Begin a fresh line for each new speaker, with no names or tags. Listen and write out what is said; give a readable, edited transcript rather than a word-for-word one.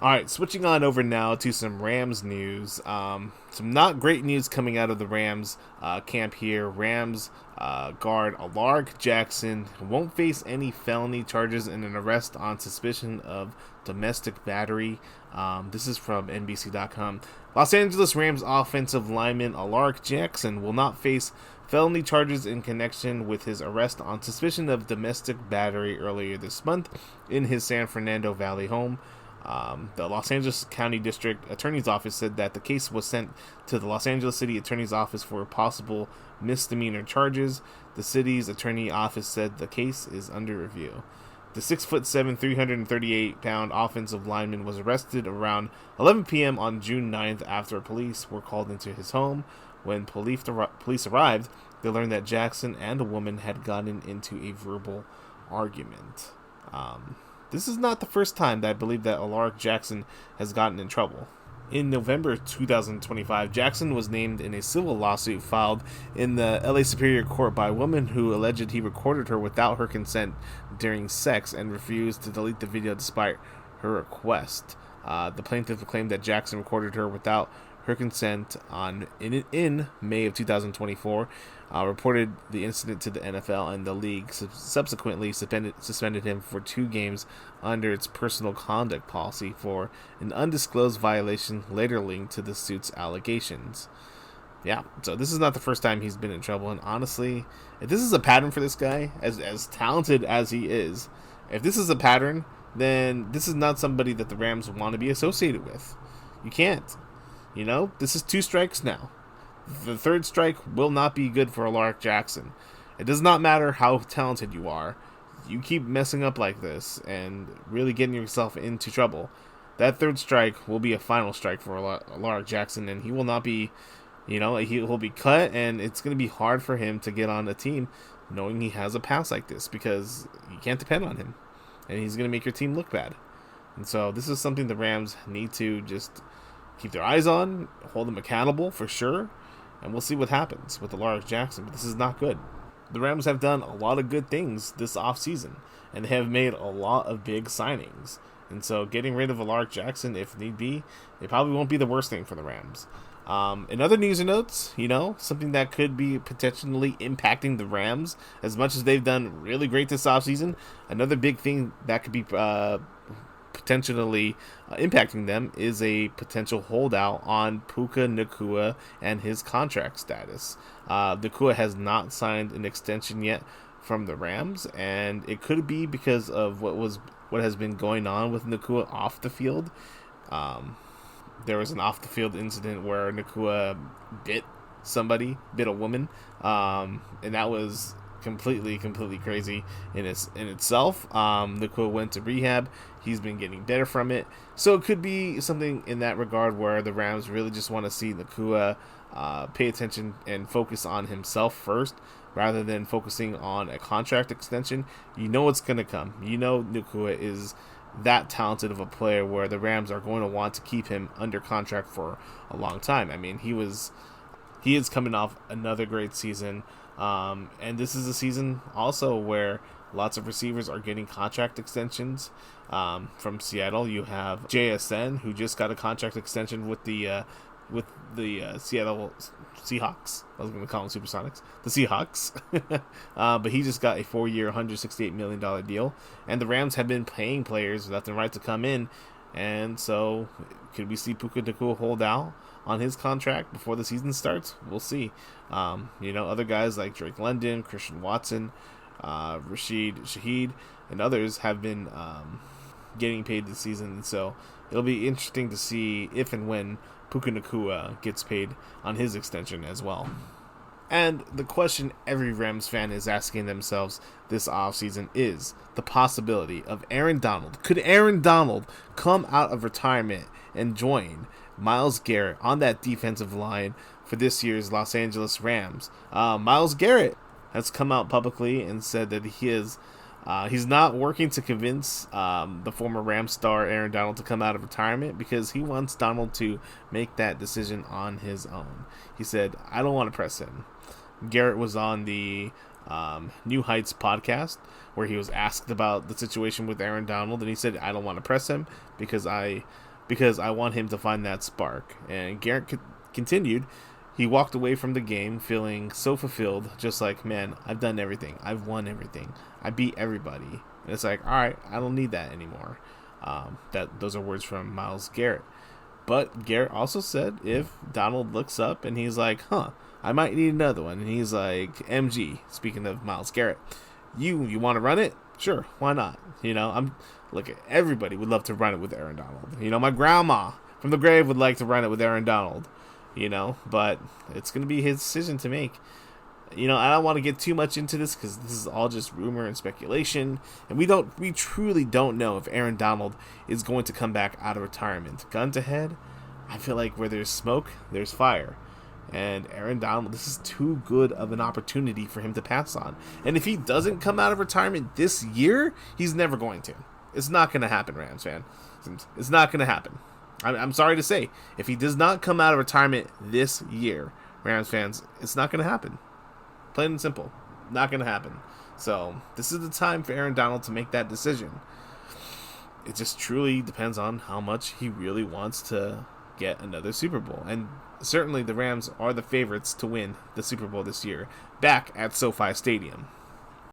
All right, switching on over now to some Rams news. Some not great news coming out of the Rams camp here. Rams guard Alaric Jackson won't face any felony charges in an arrest on suspicion of domestic battery. This is from NBC.com. Los Angeles Rams offensive lineman Alaric Jackson will not face felony charges in connection with his arrest on suspicion of domestic battery earlier this month in his San Fernando Valley home. The Los Angeles County District Attorney's Office said that the case was sent to the Los Angeles City Attorney's Office for possible misdemeanor charges. The city's attorney office said the case is under review. The 6'7", 338-pound offensive lineman was arrested around 11 p.m. on June 9th after police were called into his home. When police arrived, they learned that Jackson and a woman had gotten into a verbal argument. This is not the first time that I believe that Alaric Jackson has gotten in trouble. In November 2025, Jackson was named in a civil lawsuit filed in the LA Superior Court by a woman who alleged he recorded her without her consent during sex and refused to delete the video despite her request. The plaintiff claimed that Jackson recorded her without her consent in May of 2024, reported the incident to the NFL, and the league subsequently suspended him for 2 games under its personal conduct policy for an undisclosed violation later linked to the suit's allegations. Yeah, so this is not the first time he's been in trouble, and honestly, if this is a pattern for this guy, as talented as he is, if this is a pattern, then this is not somebody that the Rams want to be associated with. You can't. This is 2 strikes now. The 3rd strike will not be good for Alaric Jackson. It does not matter how talented you are. You keep messing up like this and really getting yourself into trouble. That 3rd strike will be a final strike for Alaric Jackson, and he will not be, he'll be cut, and it's going to be hard for him to get on a team knowing he has a pass like this because you can't depend on him, and he's going to make your team look bad. And so this is something the Rams need to just keep their eyes on, hold him accountable for sure, and we'll see what happens with Alaric Jackson. But this is not good. The Rams have done a lot of good things this offseason, and they have made a lot of big signings. And so getting rid of Alaric Jackson, if need be, it probably won't be the worst thing for the Rams. In other news and notes, something that could be potentially impacting the Rams, as much as they've done really great this offseason, another big thing that could be potentially impacting them is a potential holdout on Puka Nacua and his contract status. Nacua has not signed an extension yet from the Rams, and it could be because of what has been going on with Nacua off the field. There was an off the field incident where Nacua bit a woman, and that was completely crazy in itself. Nacua went to rehab. He's been getting better from it. So it could be something in that regard where the Rams really just want to see Nacua pay attention and focus on himself first rather than focusing on a contract extension. It's going to come. Nacua is that talented of a player where the Rams are going to want to keep him under contract for a long time. I mean, he is coming off another great season. And this is a season also where lots of receivers are getting contract extensions. From Seattle, you have JSN, who just got a contract extension with the Seattle Seahawks. I was going to call them Supersonics. The Seahawks. But he just got a 4-year, $168 million deal. And the Rams have been paying players left and right to come in. And so could we see Puka Nacua hold out on his contract before the season starts? We'll see. Other guys like Drake London, Christian Watson, Rashid Shaheed, and others have been getting paid this season. And so it'll be interesting to see if and when Puka Nacua gets paid on his extension as well. And the question every Rams fan is asking themselves this offseason is the possibility of Aaron Donald. Could Aaron Donald come out of retirement and join Myles Garrett on that defensive line for this year's Los Angeles Rams? Myles Garrett has come out publicly and said that he's not working to convince the former Rams star Aaron Donald to come out of retirement because he wants Donald to make that decision on his own. He said, I don't want to press him. Garrett was on the New Heights podcast where he was asked about the situation with Aaron Donald, and he said, I don't want to press him because I because I want him to find that spark. And Garrett continued. He walked away from the game feeling so fulfilled, just like, man, I've done everything. I've won everything. I beat everybody. And it's like, all right, I don't need that anymore. Those are words from Myles Garrett. But Garrett also said if Donald looks up and he's like, I might need another one. And he's like, MG, speaking of Myles Garrett, you want to run it? Sure, why not? Look, everybody would love to run it with Aaron Donald. My grandma from the grave would like to run it with Aaron Donald. But it's going to be his decision to make. I don't want to get too much into this because this is all just rumor and speculation, and we truly don't know if Aaron Donald is going to come back out of retirement. Gun to head, I feel like where there's smoke, there's fire. And Aaron Donald, this is too good of an opportunity for him to pass on. And if he doesn't come out of retirement this year, he's never going to. It's not going to happen, Rams fan. It's not going to happen. I'm sorry to say, if he does not come out of retirement this year, Rams fans, it's not going to happen. Plain and simple. Not going to happen. So, this is the time for Aaron Donald to make that decision. It just truly depends on how much he really wants to get another Super Bowl. And certainly the Rams are the favorites to win the Super Bowl this year, back at SoFi Stadium.